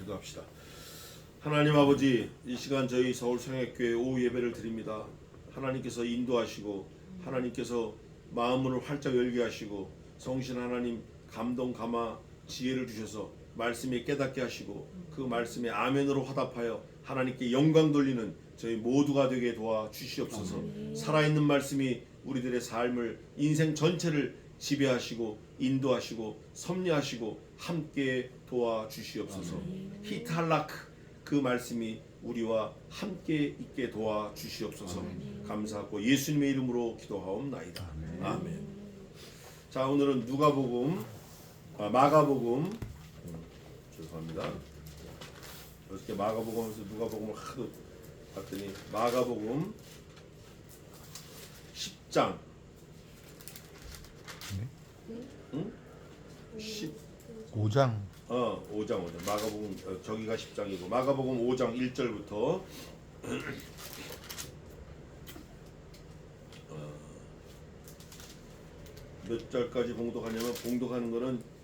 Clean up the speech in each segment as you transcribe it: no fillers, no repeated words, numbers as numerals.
기도합시다. 하나님 아버지, 이 시간 저희 서울성약교회 오후 예배를 드립니다. 하나님께서 인도하시고 하나님께서 마음을 활짝 열게 하시고 성신 하나님 감동 감화 지혜를 주셔서 말씀에 깨닫게 하시고 그 말씀에 아멘으로 화답하여 하나님께 영광 돌리는 저희 모두가 되게 도와 주시옵소서. 살아있는 말씀이 우리들의 삶을 인생 전체를 지배하시고 인도하시고 섭리하시고 함께 도와 주시옵소서. 히탈라크 그 말씀이 우리와 함께 있게 도와 주시옵소서. 감사하고 예수님의 이름으로 기도하옵나이다. 아멘. 자, 오늘은 마가복음 죄송합니다. 어저께 마가복음에서 누가복음을 하도 봤더니 마가복음 10장 5장 5장 마가복음 저기가 10장이고 마가복음 5장 1절부터 몇 절까지 봉독하냐면 봉독하는 거는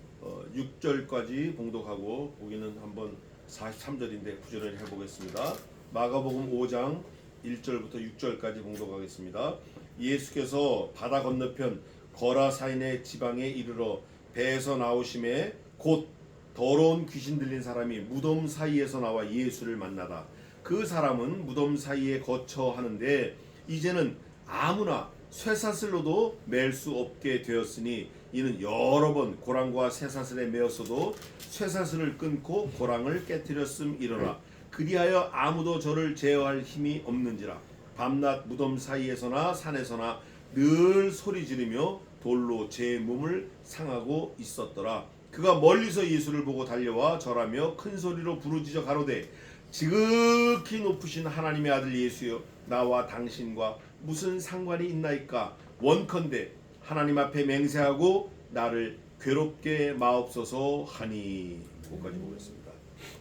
6절까지 봉독하고 거기는 한번 43절인데 부지런히 해보겠습니다. 마가복음 5장 1절부터 6절까지 봉독하겠습니다. 예수께서 바다 건너편 거라사인의 지방에 이르러 배에서 나오심에 곧 더러운 귀신 들린 사람이 무덤 사이에서 나와 예수를 만나다. 그 사람은 무덤 사이에 거처 하는데 이제는 아무나 쇠사슬로도 맬 수 없게 되었으니 이는 여러 번 고랑과 쇠사슬에 매었어도 쇠사슬을 끊고 고랑을 깨뜨렸음이로라. 그리하여 아무도 저를 제어할 힘이 없는지라. 밤낮 무덤 사이에서나 산에서나 늘 소리 지르며 돌로 제 몸을 상하고 있었더라. 그가 멀리서 예수를 보고 달려와 절하며 큰 소리로 부르짖어 가로되 지극히 높으신 하나님의 아들 예수여, 나와 당신과 무슨 상관이 있나이까? 원컨대 하나님 앞에 맹세하고 나를 괴롭게 마옵소서 하니. 거기까지 보겠습니다.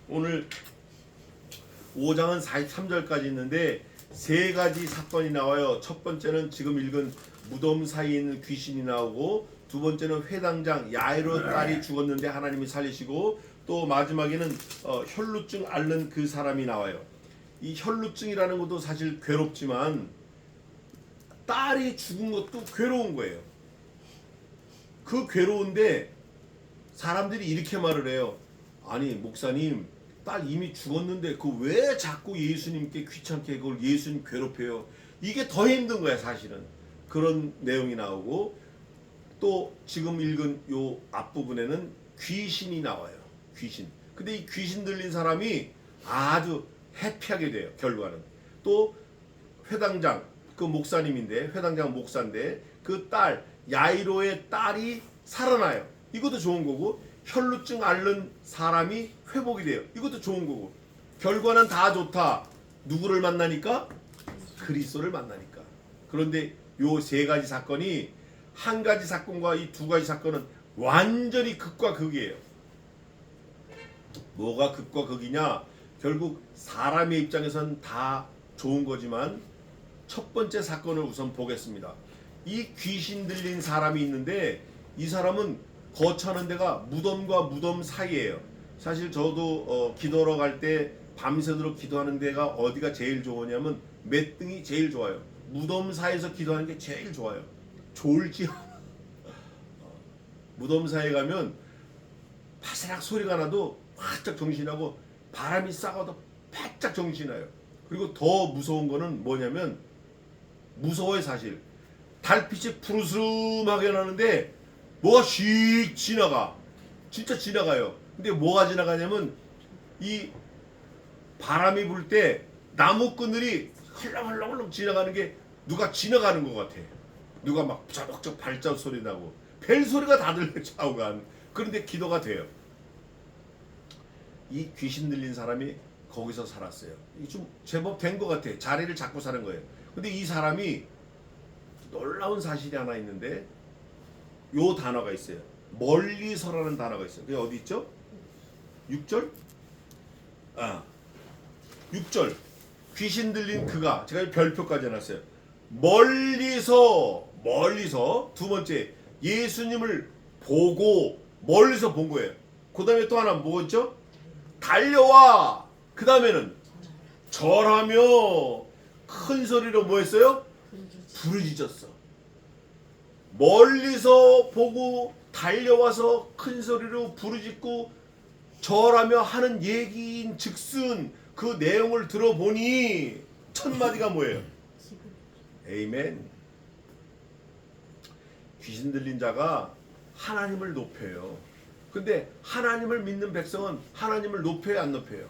오늘 5장은 43절까지 있는데 세 가지 사건이 나와요. 첫 번째는 지금 읽은 무덤 사이에 있는 귀신이 나오고, 두 번째는 회당장 야이로 딸이 죽었는데 하나님이 살리시고, 또 마지막에는 혈루증 앓는 그 사람이 나와요. 이 혈루증이라는 것도 사실 괴롭지만 딸이 죽은 것도 괴로운 거예요. 그 괴로운데 사람들이 이렇게 말을 해요. 아니 목사님, 딸 이미 죽었는데 그 왜 자꾸 예수님께 귀찮게 그걸 예수님 괴롭혀요? 이게 더 힘든 거야 사실은. 그런 내용이 나오고, 또 지금 읽은 요 앞부분에는 귀신이 나와요. 귀신. 근데 이 귀신 들린 사람이 아주 해피하게 돼요. 결과는. 또 회당장, 그 목사님인데, 회당장 목사인데 그 딸 야이로의 딸이 살아나요. 이것도 좋은 거고, 혈루증 앓는 사람이 회복이 돼요. 이것도 좋은 거고, 결과는 다 좋다. 누구를 만나니까? 그리스도를 만나니까. 그런데 요 세 가지 사건이 한 가지 사건과 이 두 가지 사건은 완전히 극과 극이에요. 뭐가 극과 극이냐? 결국 사람의 입장에선 다 좋은 거지만 첫 번째 사건을 우선 보겠습니다. 이 귀신 들린 사람이 있는데 이 사람은 거처하는 데가 무덤과 무덤 사이예요. 사실 저도 기도하러 갈 때 밤새도록 기도하는 데가 어디가 제일 좋으냐면 맷등이 제일 좋아요. 무덤 사이에서 기도하는 게 제일 좋아요. 좋을지요. 무덤 사이에 가면 바스락 소리가 나도 활짝 정신하고, 바람이 싸고도 바짝 정신나요. 그리고 더 무서운 거는 뭐냐면, 무서워요 사실. 달빛이 푸르스름하게 나는데 뭐가 씩 지나가. 진짜 지나가요. 근데 뭐가 지나가냐면 이 바람이 불 때 나무 그늘이 흘렁흘렁 지나가는 게 누가 지나가는 것 같아. 누가 막 저벅저벅 발자국 소리 나고 벨 소리가 다 들려 좌우간. 그런데 기도가 돼요. 이 귀신 들린 사람이 거기서 살았어요. 이게 좀 제법 된 것 같아. 자리를 잡고 사는 거예요. 근데 이 사람이 놀라운 사실이 하나 있는데, 요 단어가 있어요. 멀리서라는 단어가 있어요. 그게 어디 있죠? 6절? 6절. 귀신 들린 그가, 제가 별표까지 해놨어요. 멀리서. 두 번째, 예수님을 보고 멀리서 본 거예요. 그 다음에 또 하나 뭐였죠? 달려와. 그 다음에는 절하며 큰 소리로 뭐 했어요? 부르짖었어. 멀리서 보고 달려와서 큰 소리로 부르짖고 절하며 하는 얘기인 즉슨 그 내용을 들어보니 첫 마디가 뭐예요? 에이멘. 귀신 들린 자가 하나님을 높여요. 근데 하나님을 믿는 백성은 하나님을 높여요, 안 높여요?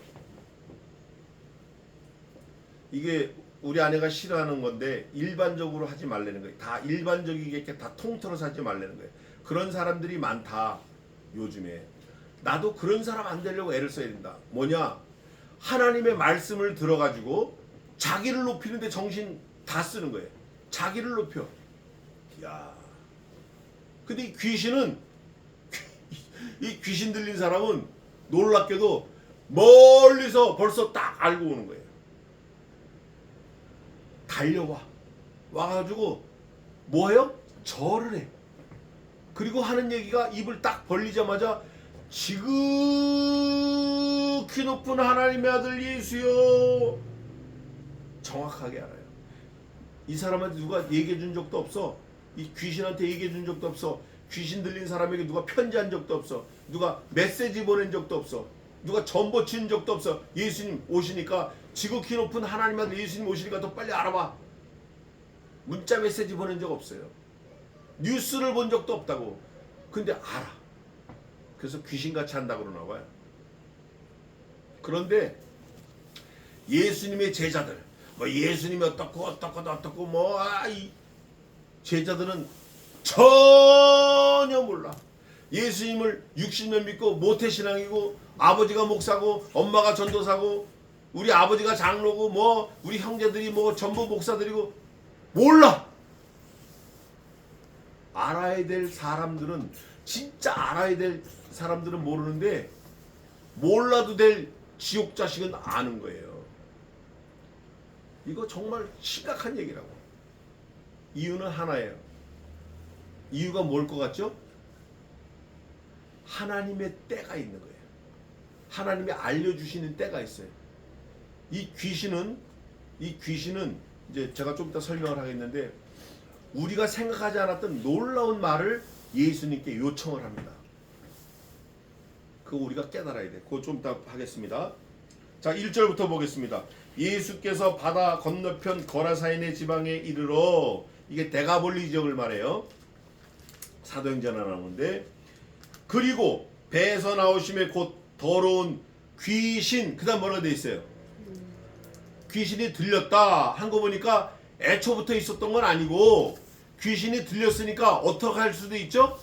이게 우리 아내가 싫어하는 건데 일반적으로 하지 말라는 거예요. 다 일반적이게 다 통틀어서 하지 말라는 거예요. 그런 사람들이 많다 요즘에. 나도 그런 사람 안 되려고 애를 써야 된다. 뭐냐? 하나님의 말씀을 들어가지고 자기를 높이는데 정신 다 쓰는 거예요. 자기를 높여. 야. 근데 이 귀신은 이 귀신 들린 사람은 놀랍게도 멀리서 벌써 딱 알고 오는 거예요. 달려와. 와가지고 뭐해요? 절을 해. 그리고 하는 얘기가 입을 딱 벌리자마자 지극히 높은 하나님의 아들 예수여. 정확하게 알아요. 이 사람한테 누가 얘기해 준 적도 없어. 이 귀신한테 얘기해 준 적도 없어. 귀신 들린 사람에게 누가 편지한 적도 없어. 누가 메시지 보낸 적도 없어. 누가 전보 친 적도 없어. 예수님 오시니까 지극히 높은 하나님 아들 예수님 오시니까 더 빨리 알아봐. 문자 메시지 보낸 적 없어요. 뉴스를 본 적도 없다고. 근데 알아. 그래서 귀신같이 한다고 그러나 봐요. 그런데 예수님의 제자들, 뭐 예수님이 어떻고 뭐 이 제자들은 전혀 몰라. 예수님을 60년 믿고 모태신앙이고 아버지가 목사고 엄마가 전도사고 우리 아버지가 장로고 뭐 우리 형제들이 뭐 전부 목사들이고 몰라. 알아야 될 사람들은 진짜 알아야 될 사람들은 모르는데 몰라도 될 지옥 자식은 아는 거예요. 이거 정말 심각한 얘기라고. 이유는 하나예요. 이유가 뭘 것 같죠? 하나님의 때가 있는 거예요. 하나님이 알려주시는 때가 있어요. 이 귀신은 이제 제가 좀 이따 설명을 하겠는데 우리가 생각하지 않았던 놀라운 말을 예수님께 요청을 합니다. 그거 우리가 깨달아야 돼. 그거 좀 이따 하겠습니다. 자, 1절부터 보겠습니다. 예수께서 바다 건너편 거라사인의 지방에 이르러, 이게 데가볼리 지역을 말해요. 사도행전에 나오는데, 그리고 배에서 나오심에 곧 더러운 귀신, 그 다음 뭐라고 돼 있어요? 귀신이 들렸다 한 거 보니까 애초부터 있었던 건 아니고 귀신이 들렸으니까 어떻게 할 수도 있죠?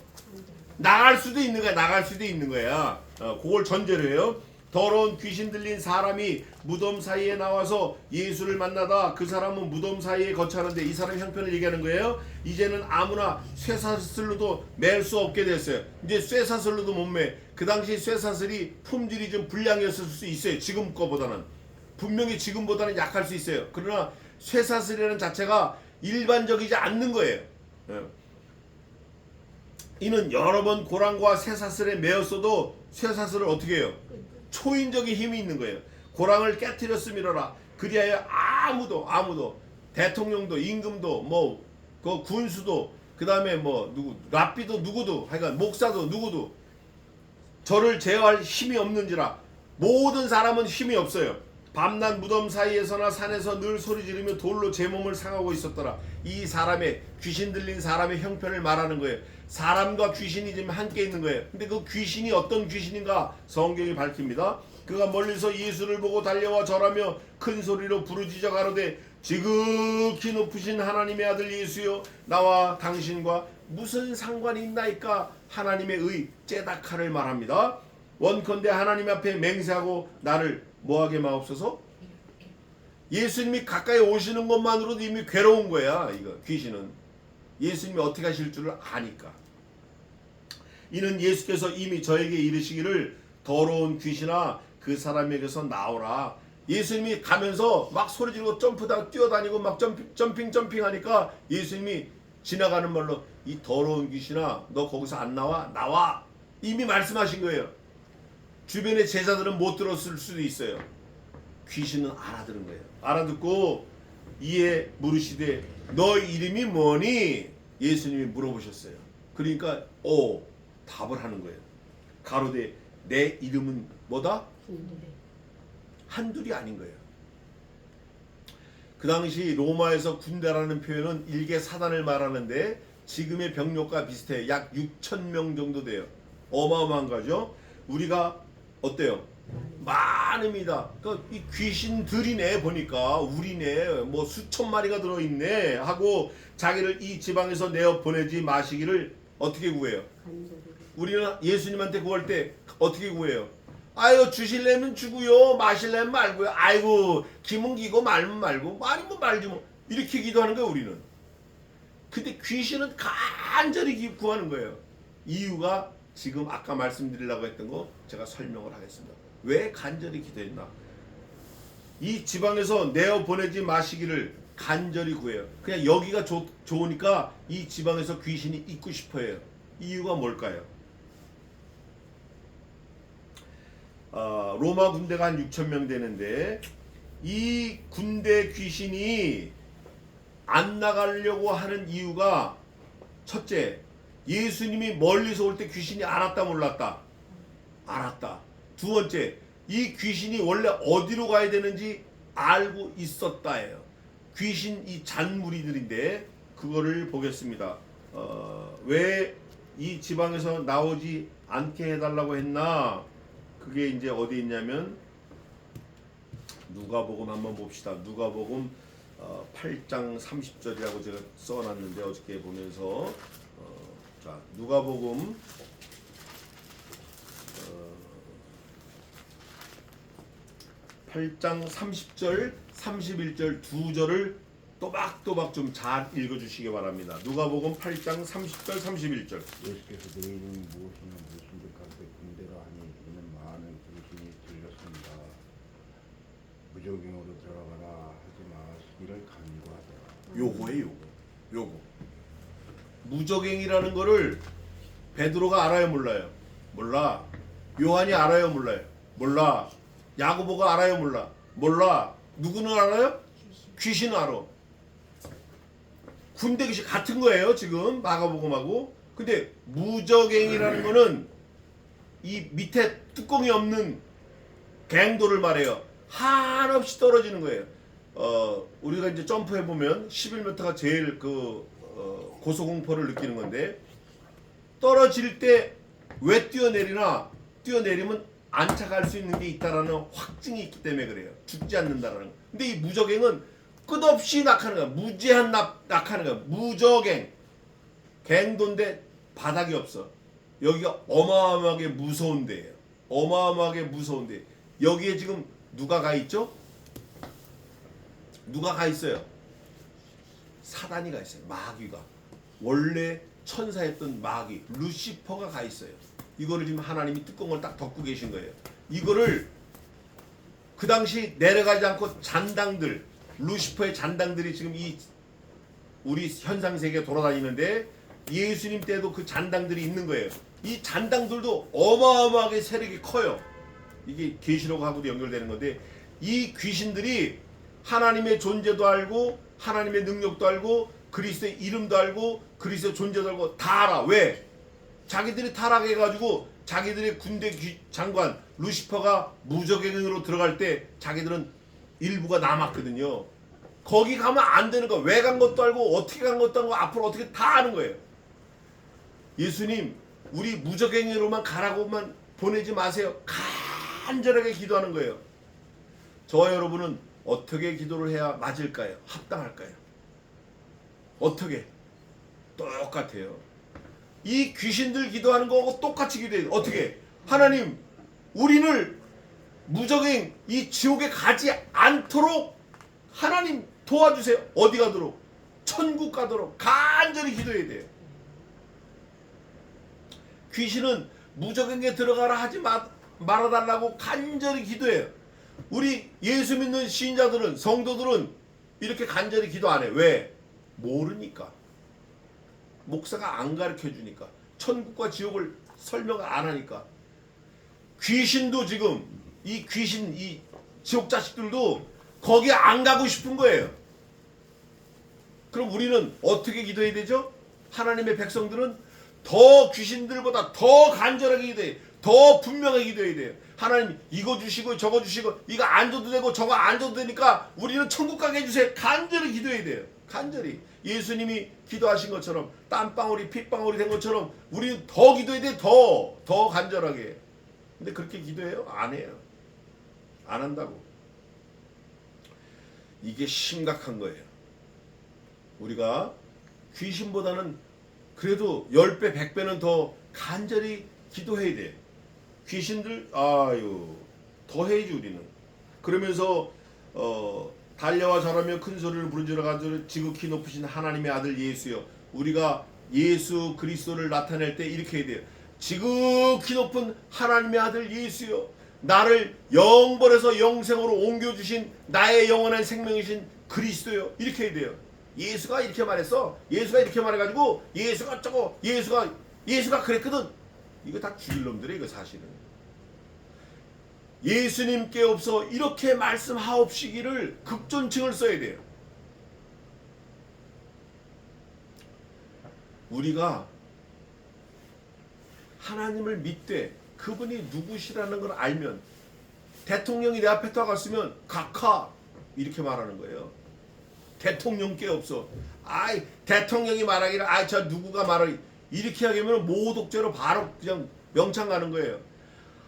나갈 수도 있는 거야. 나갈 수도 있는 거야. 그걸 전제로 해요. 더러운 귀신 들린 사람이 무덤 사이에 나와서 예수를 만나다 그 사람은 무덤 사이에 거처하는데, 이 사람 형편을 얘기하는 거예요. 이제는 아무나 쇠사슬로도 맬 수 없게 됐어요. 이제 쇠사슬로도 못 매. 그 당시 쇠사슬이 품질이 좀 불량이었을 수 있어요. 지금 거보다는. 분명히 지금보다는 약할 수 있어요. 그러나 쇠사슬이라는 자체가 일반적이지 않는 거예요. 이는 여러 번 고랑과 쇠사슬에 매었어도 쇠사슬을 어떻게 해요? 초인적인 힘이 있는 거예요. 고랑을 깨트렸음이로라. 그리하여 아무도 대통령도 임금도 뭐 그 군수도 그 다음에 뭐 누구 랍비도 누구도 하여간 목사도 누구도 저를 제어할 힘이 없는지라. 모든 사람은 힘이 없어요. 밤낮 무덤 사이에서나 산에서 늘 소리 지르며 돌로 제 몸을 상하고 있었더라. 이 사람의 귀신 들린 사람의 형편을 말하는 거예요. 사람과 귀신이 지금 함께 있는 거예요. 근데 그 귀신이 어떤 귀신인가 성경이 밝힙니다. 그가 멀리서 예수를 보고 달려와 절하며 큰 소리로 부르짖어 가로되 지극히 높으신 하나님의 아들 예수여, 나와 당신과 무슨 상관이 있나이까? 하나님의 의 째다카를 말합니다. 원컨대 하나님 앞에 맹세하고 나를 뭐하게 마옵소서? 예수님이 가까이 오시는 것만으로도 이미 괴로운 거야. 이거 귀신은 예수님이 어떻게 하실 줄을 아니까. 이는 예수께서 이미 저에게 이르시기를 더러운 귀신아 그 사람에게서 나오라. 예수님이 가면서 막 소리 지르고 점프다 뛰어다니고 막 점핑 하니까 예수님이 지나가는 말로 이 더러운 귀신아 너 거기서 안 나와? 나와. 이미 말씀하신 거예요. 주변의 제자들은 못 들었을 수도 있어요. 귀신은 알아들은 거예요. 알아듣고 이에 물으시되 너 이름이 뭐니? 예수님이 물어보셨어요. 그러니까 답을 하는 거예요. 가로되 내 이름은 뭐다? 한둘이 아닌 거예요. 그 당시 로마에서 군대라는 표현은 일개 사단을 말하는데 지금의 병력과 비슷해요. 약 6천 명 정도 돼요. 어마어마한 거죠. 우리가 어때요? 많습니다. 그러니까 이 귀신들이네 보니까 우리네 뭐 수천 마리가 들어있네 하고 자기를 이 지방에서 내어 보내지 마시기를 어떻게 구해요? 우리는 예수님한테 구할 때 어떻게 구해요? 아유 주실래면 주고요 마실래면 말고요. 아이고 기면 기고 말면 말고 아니면 말지 뭐 이렇게 기도하는 거예요 우리는. 근데 귀신은 간절히 구하는 거예요. 이유가 지금 아까 말씀드리려고 했던 거 제가 설명을 하겠습니다. 왜 간절히 기도했나? 이 지방에서 내어 보내지 마시기를 간절히 구해요. 그냥 여기가 좋으니까 이 지방에서 귀신이 있고 싶어해요. 이유가 뭘까요? 로마 군대가 한 6천 명 되는데 이 군대 귀신이 안 나가려고 하는 이유가 첫째, 예수님이 멀리서 올 때 귀신이 알았다 몰랐다? 알았다. 두 번째, 이 귀신이 원래 어디로 가야 되는지 알고 있었다예요. 귀신 이 잔무리들인데 그거를 보겠습니다. 왜 이 지방에서 나오지 않게 해달라고 했나? 그게 이제 어디 있냐면 누가복음 한번 봅시다. 누가복음 8장 30절이라고 제가 써놨는데 어저께 보면서 자 누가복음 8장 30절 31절 두 절을 또박또박 좀 잘 읽어주시기 바랍니다. 누가복음 8장 30절 31절. 예수께서 내 이름이 무엇이냐 물으신즉 가로되 군대라 하니 이는 많은 귀신이 들렸습니다. 무적행으로 들어가라 하지 마시기를 간구하더라. 요거예요 요거. 무적행이라는 거를 베드로가 알아요 몰라요? 몰라. 요한이 알아요 몰라요? 몰라. 야고보가 알아요 몰라? 몰라. 누구는 알아요? 귀신은 알아. 군대 귀신 같은 거예요 지금 마가복음하고. 근데 무적행이라는 거는 이 밑에 뚜껑이 없는 갱도를 말해요. 한없이 떨어지는 거예요. 우리가 이제 점프해 보면 11m가 제일 고소공포를 느끼는 건데 떨어질 때 왜 뛰어내리나? 뛰어내리면 안착할 수 있는 게 있다라는 확증이 있기 때문에 그래요. 죽지 않는다라는 거. 근데 이 무적행은 끝없이 낙하는 거야. 무제한 낙하는 거야. 무적행. 갱도인데 바닥이 없어. 여기가 어마어마하게 무서운 데예요. 어마어마하게 무서운 데. 여기에 지금 누가 가 있죠? 누가 가 있어요? 사단이 가 있어요. 마귀가. 원래 천사였던 마귀 루시퍼가 가 있어요. 이거를 지금 하나님이 뚜껑을 딱 덮고 계신 거예요. 이거를 그 당시 내려가지 않고 잔당들, 루시퍼의 잔당들이 지금 이 우리 현상세계에 돌아다니는데 예수님 때도 그 잔당들이 있는 거예요. 이 잔당들도 어마어마하게 세력이 커요. 이게 계시록하고도 연결되는 건데 이 귀신들이 하나님의 존재도 알고 하나님의 능력도 알고 그리스도의 이름도 알고 그리스도의 존재도 알고 다 알아. 왜? 자기들이 타락해가지고 자기들의 군대 장관 루시퍼가 무적행으로 들어갈 때 자기들은 일부가 남았거든요. 거기 가면 안 되는 거야. 왜 간 것도 알고 어떻게 간 것도 알고 앞으로 어떻게 다 아는 거예요. 예수님 우리 무적행으로만 가라고만 보내지 마세요. 간절하게 기도하는 거예요. 저와 여러분은 어떻게 기도를 해야 맞을까요? 합당할까요? 어떻게? 똑같아요. 이 귀신들 기도하는 거하고 똑같이 기도해요. 어떻게? 하나님 우리를 무적행 이 지옥에 가지 않도록 하나님 도와주세요. 어디 가도록? 천국 가도록 간절히 기도해야 돼요. 귀신은 무적행에 들어가라 하지 말아달라고 간절히 기도해요. 우리 예수 믿는 신자들은 성도들은 이렇게 간절히 기도 안 해요. 왜? 모르니까. 목사가 안 가르쳐 주니까. 천국과 지옥을 설명 안 하니까. 귀신도 지금 이 귀신 이 지옥 자식들도 거기 안 가고 싶은 거예요. 그럼 우리는 어떻게 기도해야 되죠? 하나님의 백성들은 더 귀신들보다 더 간절하게 기도해야 돼요. 더 분명하게 기도해야 돼요. 하나님 이거 주시고 저거 주시고 이거 안 줘도 되고 저거 안 줘도 되니까 우리는 천국 가게 해주세요. 간절히 기도해야 돼요. 간절히. 예수님이 기도하신 것처럼 땀방울이 핏방울이 된 것처럼 우리는 더 기도해야 돼. 더 간절하게. 근데 그렇게 기도해요? 안 해요. 안 한다고. 이게 심각한 거예요. 우리가 귀신보다는 그래도 10배, 100배는 더 간절히 기도해야 돼. 귀신들 더 해야지 우리는. 그러면서 달려와 절하며 큰 소리를 부르짖어 가지고 지극히 높으신 하나님의 아들 예수여. 우리가 예수 그리스도를 나타낼 때 이렇게 해야 돼요. 지극히 높은 하나님의 아들 예수여. 나를 영벌에서 영생으로 옮겨주신 나의 영원한 생명이신 그리스도여. 이렇게 해야 돼요. 예수가 이렇게 말했어. 예수가 이렇게 말해가지고 예수가 어쩌고 예수가 그랬거든. 이거 다 죽일 놈들이에요. 이거 사실은. 예수님께 없어 이렇게 말씀하옵시기를 극존칭을 써야 돼요. 우리가 하나님을 믿되 그분이 누구시라는 걸 알면 대통령이 내 앞에 다가왔으면 각하 이렇게 말하는 거예요. 대통령께 없어. 대통령이 말하기를 저 누구가 말하기 이렇게 하면 모독죄로 바로 그냥 명창 가는 거예요.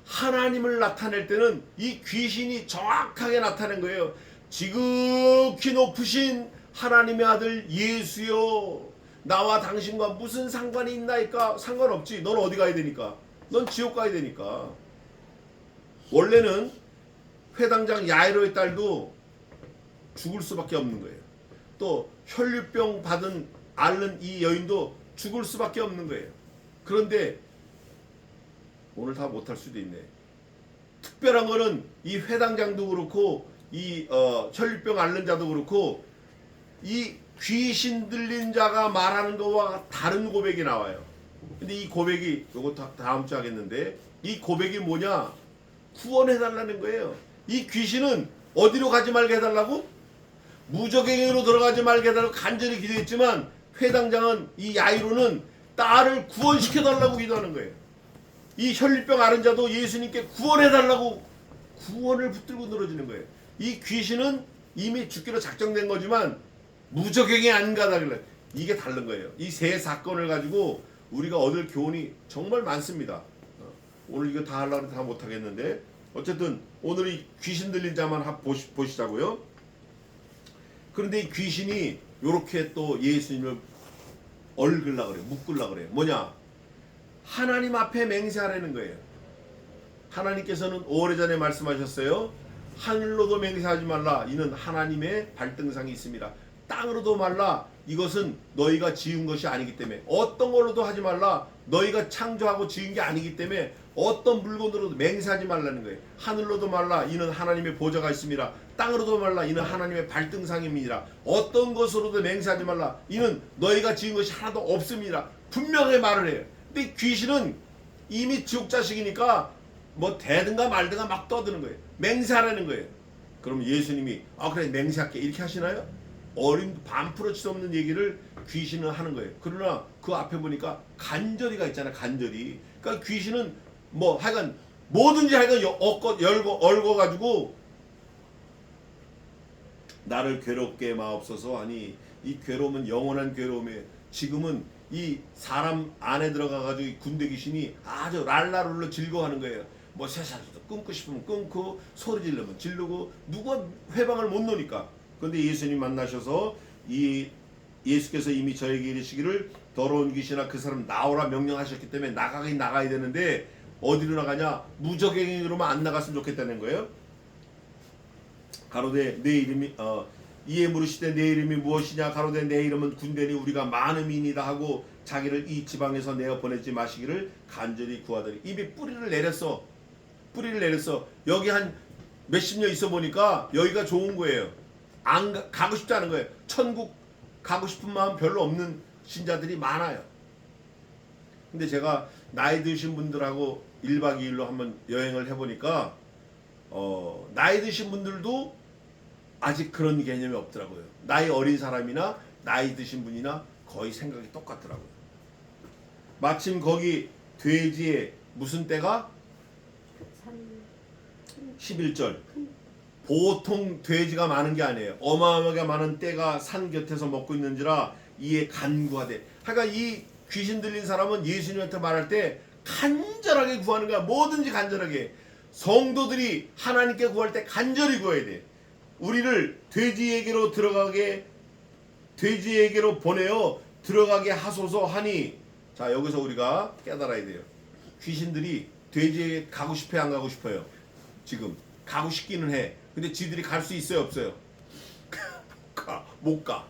하나님을 나타낼 때는 이 귀신이 정확하게 나타낸 거예요. 지극히 높으신 하나님의 아들 예수여. 나와 당신과 무슨 상관이 있나이까? 상관없지. 넌 어디 가야 되니까? 넌 지옥 가야 되니까. 원래는 회당장 야이로의 딸도 죽을 수밖에 없는 거예요. 또 혈류병 앓는 이 여인도 죽을 수밖에 없는 거예요. 그런데 오늘 다 못할 수도 있네. 특별한 거는 이 회당장도 그렇고 이 혈류병 앓는 자도 그렇고 이 귀신 들린 자가 말하는 거와 다른 고백이 나와요. 근데 이 고백이 요거 다음 주 하겠는데 이 고백이 뭐냐? 구원해달라는 거예요. 이 귀신은 어디로 가지 말게 해달라고? 무적행위로 들어가지 말게 해달라고 간절히 기도했지만 회당장은 이 야이로는 딸을 구원시켜달라고 기도하는 거예요. 이 혈류병 앓은 자도 예수님께 구원해달라고 구원을 붙들고 늘어지는 거예요. 이 귀신은 이미 죽기로 작정된 거지만 무적행위 안 가다길래 이게 다른 거예요. 이 세 사건을 가지고 우리가 얻을 교훈이 정말 많습니다. 오늘 이거 다 하려고 다 못하겠는데 어쨌든 오늘 이 귀신 들린 자만 보시자고요. 그런데 이 귀신이 요렇게 또 예수님을 얽으려고 그래요. 묶으려고 그래요. 뭐냐? 하나님 앞에 맹세하라는 거예요. 하나님께서는 오래전에 말씀하셨어요. 하늘로도 맹세하지 말라. 이는 하나님의 발등상이 있습니다. 땅으로도 말라. 이것은 너희가 지은 것이 아니기 때문에 어떤 걸로도 하지 말라. 너희가 창조하고 지은 게 아니기 때문에 어떤 물건으로도 맹세하지 말라는 거예요. 하늘로도 말라. 이는 하나님의 보좌가 있습니다. 땅으로도 말라. 이는 하나님의 발등상입니다. 어떤 것으로도 맹세하지 말라. 이는 너희가 지은 것이 하나도 없습니다. 분명히 말을 해요. 근데 귀신은 이미 지옥 자식이니까 뭐 되든가 말든가 막 떠드는 거예요. 맹세하라는 거예요. 그럼 예수님이 그래 맹세할게 이렇게 하시나요? 어린 반프러칠 수 없는 얘기를 귀신은 하는 거예요. 그러나 그 앞에 보니까 간절히가 있잖아. 간절히. 그러니까 귀신은 뭐 하여간 뭐든지 하여간 얽어 가지고 나를 괴롭게 마옵소서 하니 이 괴로움은 영원한 괴로움이에요. 지금은 이 사람 안에 들어가 가지고 군대 귀신이 아주 랄라룰로 즐거워하는 거예요. 뭐 세상에서 끊고 싶으면 끊고 소리 지르면 지르고 누가 회방을 못 놓으니까. 그런데 예수님 만나셔서 이 예수께서 이미 저에게 이르시기를 더러운 귀신아 그 사람 나오라 명령하셨기 때문에 나가야 되는데 어디로 나가냐? 무적행위로만 안 나갔으면 좋겠다는 거예요. 가로되 내 이름이 이에 물으시되 내 이름이 무엇이냐? 가로되 내 이름은 군대니 우리가 많음이니이다 하고 자기를 이 지방에서 내어 보내지 마시기를 간절히 구하더니 입에 뿌리를 내렸어. 여기 한 몇십 년 있어 보니까 여기가 좋은 거예요. 안 가고 싶지 않은 거예요. 천국 가고 싶은 마음 별로 없는 신자들이 많아요. 근데 제가 나이 드신 분들하고 1박 2일로 한번 여행을 해보니까 나이 드신 분들도 아직 그런 개념이 없더라고요. 나이 어린 사람이나 나이 드신 분이나 거의 생각이 똑같더라고요. 마침 거기 돼지의 무슨 때가 11절. 보통 돼지가 많은 게 아니에요. 어마어마하게 많은 떼가 산 곁에서 먹고 있는지라 이에 간구하되. 그러니까 이 귀신 들린 사람은 예수님한테 말할 때 간절하게 구하는 거야. 뭐든지 간절하게. 성도들이 하나님께 구할 때 간절히 구해야 돼. 우리를 돼지에게로 보내어 들어가게 하소서 하니. 자, 여기서 우리가 깨달아야 돼요. 귀신들이 돼지에게 가고 싶어요, 안 가고 싶어요? 지금 가고 싶기는 해. 근데 지들이 갈 수 있어요, 없어요? 못 가.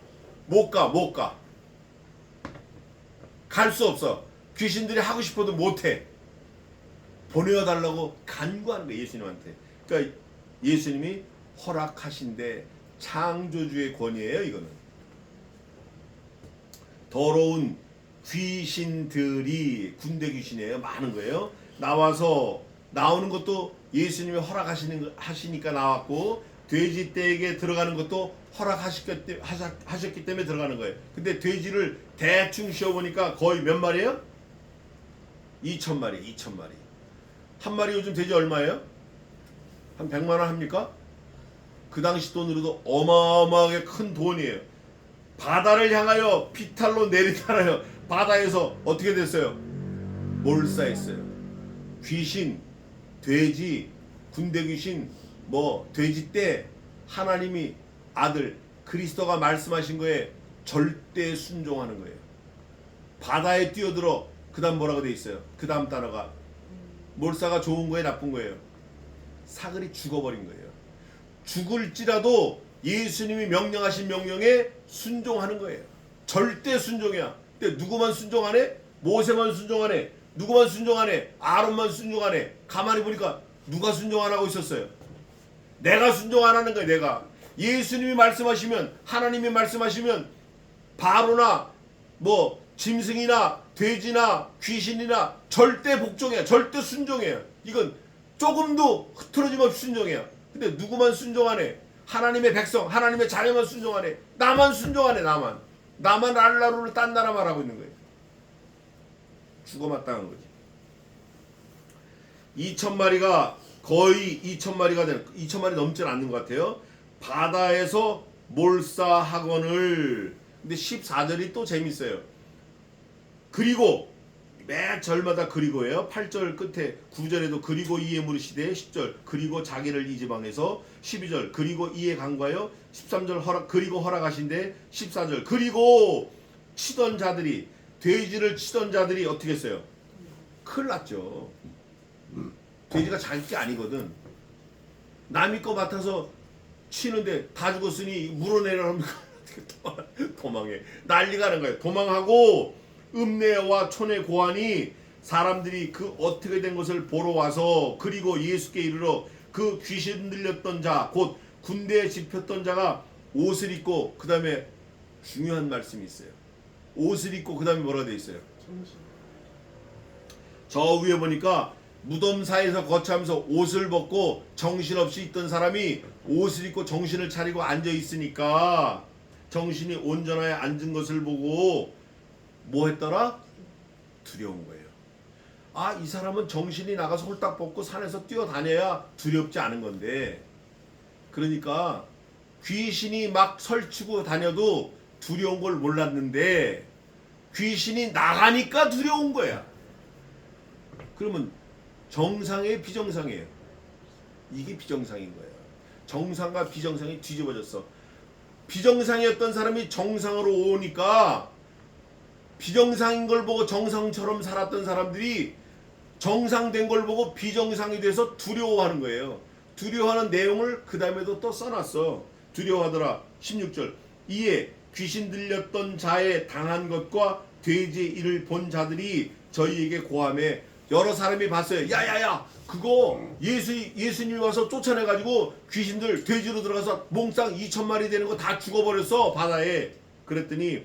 갈 수 없어. 귀신들이 하고 싶어도 못 해. 보내어달라고 간구하는 거예요, 예수님한테. 그러니까 예수님이 허락하신데 창조주의 권위예요, 이거는. 더러운 귀신들이, 군대 귀신이에요. 많은 거예요. 나오는 것도 예수님이 허락하시니까 나왔고, 돼지떼에게 들어가는 것도 허락하셨기 때문에 들어가는 거예요. 근데 돼지를 대충 씌워보니까 거의 몇 마리예요? 2,000마리. 한 마리 요즘 돼지 얼마예요? 한 100만 원 합니까? 그 당시 돈으로도 어마어마하게 큰 돈이에요. 바다를 향하여 피탈로 내리잖아요. 바다에서 어떻게 됐어요? 몰사했어요. 귀신, 돼지, 군대 귀신, 돼지떼, 하나님이 아들 그리스도가 말씀하신 거에 절대 순종하는 거예요. 바다에 뛰어들어. 그 다음 뭐라고 돼 있어요? 그 다음 단어가 몰사가 좋은 거예요, 나쁜 거예요? 사글이 죽어버린 거예요. 죽을지라도 예수님이 명령하신 명령에 순종하는 거예요. 절대 순종이야. 근데 누구만 순종하네? 모세만 순종하네. 누구만 순종하네? 아론만 순종하네. 가만히 보니까 누가 순종 안 하고 있었어요? 내가 순종 안 하는 거예요. 내가. 예수님이 말씀하시면, 하나님이 말씀하시면 바로나 짐승이나 돼지나 귀신이나 절대 복종해요. 절대 순종해요. 이건 조금도 흐트러짐 없이 순종해요. 근데 누구만 순종하네? 하나님의 백성, 하나님의 자녀만 순종하네. 나만 순종하네. 나만 알라루를 딴 나라 말하고 있는 거예요. 죽어 마땅한 거지. 2,000마리가 거의 2,000마리가 되는, 2,000마리 넘지 않는 것 같아요. 바다에서 몰사하거늘. 근데 14절이 또 재밌어요. 그리고 매 절마다 그리고예요. 8절 끝에 9절에도 그리고 이에 물으시되, 10절 그리고 자기를 이 지방에서, 12절 그리고 이에 간과하여, 13절 그리고 허락하신데, 14절 그리고 치던 자들이, 돼지를 치던 자들이 어떻게 했어요? 큰일 났죠. 돼지가 자기 게 아니거든. 남이 거 맡아서 치는데 다 죽었으니 물어내려면 도망해. 난리가 난 거예요. 도망하고 읍내와 촌의 고환이 사람들이 그 어떻게 된 것을 보러 와서, 그리고 예수께 이르러 그 귀신 들렸던 자, 곧 군대에 집혔던 자가 옷을 입고, 그 다음에 중요한 말씀이 있어요. 옷을 입고 그 다음에 뭐라 돼 있어요? 저 위에 보니까 무덤 사이에서 거처하면서 옷을 벗고 정신없이 있던 사람이 옷을 입고 정신을 차리고 앉아 있으니까, 정신이 온전하게 앉은 것을 보고 뭐 했더라? 두려운 거예요. 아, 이 사람은 정신이 나가서 홀딱 벗고 산에서 뛰어다녀야 두렵지 않은 건데, 그러니까 귀신이 막 설치고 다녀도 두려운 걸 몰랐는데 귀신이 나가니까 두려운 거야. 그러면 정상이에요, 비정상이에요? 이게 비정상인 거예요. 정상과 비정상이 뒤집어졌어. 비정상이었던 사람이 정상으로 오니까, 비정상인 걸 보고 정상처럼 살았던 사람들이 정상된 걸 보고 비정상이 돼서 두려워하는 거예요. 두려워하는 내용을 그 다음에도 또 써놨어. 두려워하더라. 16절 이에 귀신 들렸던 자의 당한 것과 돼지의 일을 본 자들이 저희에게 고하매, 여러 사람이 봤어요. 야야야, 그거 예수님이 와서 쫓아내가지고 귀신들 돼지로 들어가서 몽땅 2,000마리 되는 거 다 죽어버렸어, 바다에. 그랬더니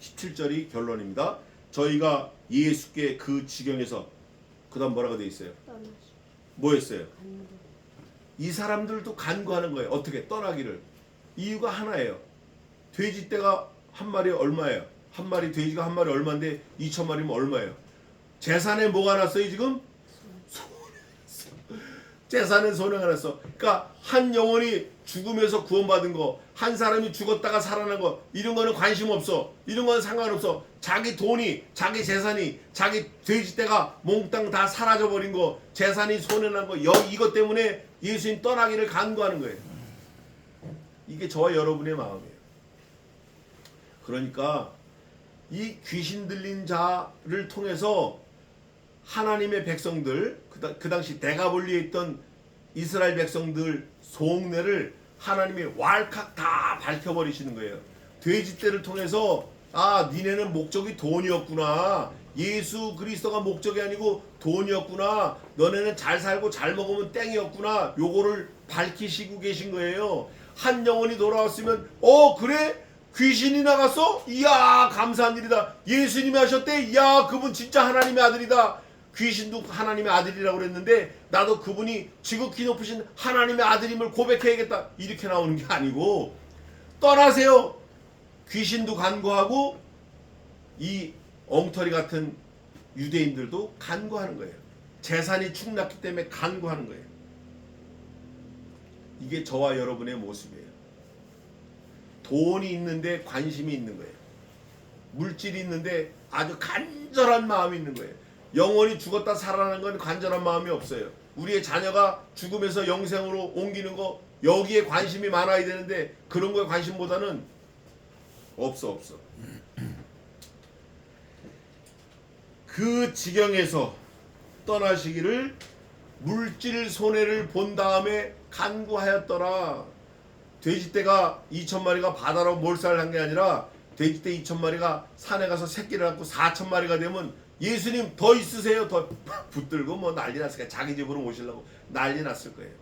17절이 결론입니다. 저희가 예수께 그 지경에서 그다음 뭐라고 돼 있어요? 떠나시. 뭐였어요? 간구. 이 사람들도 간구하는 거예요. 어떻게? 떠나기를. 이유가 하나예요. 돼지떼가 한 마리에 얼마예요? 한 마리 돼지가 한 마리 얼마인데 2,000마리면 얼마예요? 재산에 뭐가 났어요 지금? 재산에 손해가 났어. 그러니까 한 영혼이 죽음에서 구원받은 거, 한 사람이 죽었다가 살아난 거, 이런 거는 관심 없어. 이런 건 상관없어. 자기 돈이, 자기 재산이, 자기 돼지떼가 몽땅 다 사라져 버린 거, 재산이 손해난 거, 이것 때문에 예수님 떠나기를 간구하는 거예요. 이게 저와 여러분의 마음이에요. 그러니까 이 귀신 들린 자를 통해서 하나님의 백성들, 그 당시 대가볼리에 있던 이스라엘 백성들 속내를 하나님이 왈칵 다 밝혀버리시는 거예요. 돼지떼를 통해서 아, 니네는 목적이 돈이었구나. 예수 그리스도가 목적이 아니고 돈이었구나. 너네는 잘 살고 잘 먹으면 땡이었구나. 요거를 밝히시고 계신 거예요. 한 영혼이 돌아왔으면 그래? 귀신이 나갔어? 이야, 감사한 일이다. 예수님이 하셨대? 이야, 그분 진짜 하나님의 아들이다. 귀신도 하나님의 아들이라고 그랬는데 나도 그분이 지극히 높으신 하나님의 아들임을 고백해야겠다. 이렇게 나오는 게 아니고 떠나세요. 귀신도 간구하고 이 엉터리 같은 유대인들도 간구하는 거예요. 재산이 축났기 때문에 간구하는 거예요. 이게 저와 여러분의 모습이에요. 돈이 있는데 관심이 있는 거예요. 물질이 있는데 아주 간절한 마음이 있는 거예요. 영혼이 죽었다 살아나는 건 간절한 마음이 없어요. 우리의 자녀가 죽음에서 영생으로 옮기는 거 여기에 관심이 많아야 되는데 그런 거에 관심보다는 없어. 그 지경에서 떠나시기를 물질 손해를 본 다음에 간구하였더라. 돼지떼가 2,000마리가 바다로 몰살한 게 아니라 돼지떼 2,000마리가 산에 가서 새끼를 낳고 4,000마리가 되면 예수님 더 있으세요. 더 붙들고 뭐 난리 났을 거예요. 자기 집으로 모시려고 난리 났을 거예요.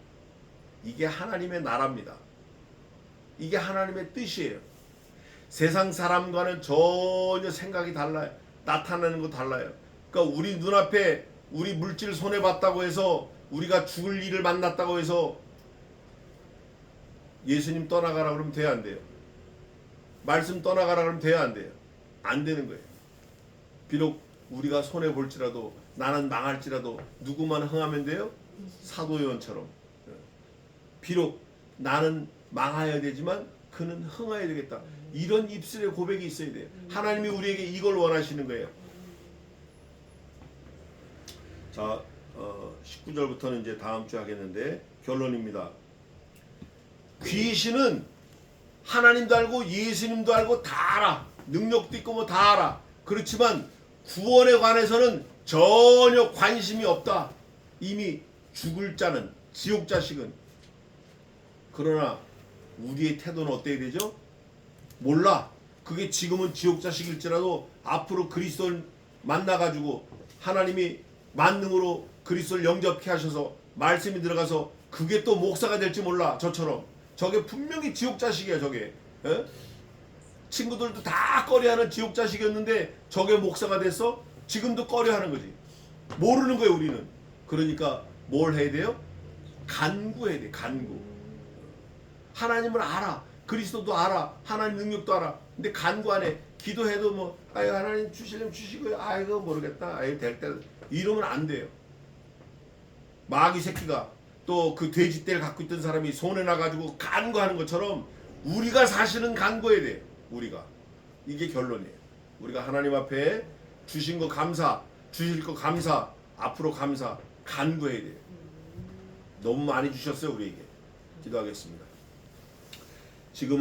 이게 하나님의 나라입니다. 이게 하나님의 뜻이에요. 세상 사람과는 전혀 생각이 달라요. 나타나는 거 달라요. 그러니까 우리 눈앞에 우리 물질 손해봤다고 해서 우리가 죽을 일을 만났다고 해서 예수님 떠나가라 그러면 돼야 안 돼요. 말씀 떠나가라 그러면 돼야 안 돼요. 안 되는 거예요. 비록 우리가 손해볼지라도 나는 망할지라도 누구만 흥하면 돼요? 사도 요한처럼. 비록 나는 망하여야 되지만 그는 흥하여야 되겠다. 이런 입술의 고백이 있어야 돼요. 하나님이 우리에게 이걸 원하시는 거예요. 자, 19절부터는 이제 다음 주에 하겠는데 결론입니다. 귀신은 하나님도 알고 예수님도 알고 다 알아. 능력도 있고 뭐 다 알아. 그렇지만 구원에 관해서는 전혀 관심이 없다. 이미 죽을 자는, 지옥 자식은. 그러나 우리의 태도는 어때야 되죠? 몰라. 그게 지금은 지옥 자식일지라도 앞으로 그리스도를 만나가지고 하나님이 만능으로 그리스도를 영접케 하셔서 말씀이 들어가서 그게 또 목사가 될지 몰라. 저처럼. 저게 분명히 지옥 자식이야. 저게. 에? 친구들도 다 꺼려하는 지옥 자식이었는데 저게 목사가 됐어? 지금도 꺼려하는 거지. 모르는 거예요. 우리는. 그러니까 뭘 해야 돼요? 간구해야 돼. 간구. 하나님을 알아. 그리스도도 알아. 하나님 능력도 알아. 근데 간구 안 해. 기도해도 뭐 아유 하나님 주시려면 주시고요. 아이고 모르겠다. 아유 될 때 이러면 안 돼요. 마귀 새끼가 또 그 돼지떼를 갖고 있던 사람이 손에 나가지고 간구하는 것처럼 우리가 사실은 간구해야 돼요. 우리가. 이게 결론이에요. 우리가 하나님 앞에 주신 거 감사, 주실 거 감사, 앞으로 감사, 간구해야 돼요. 너무 많이 주셨어요 우리에게. 기도하겠습니다.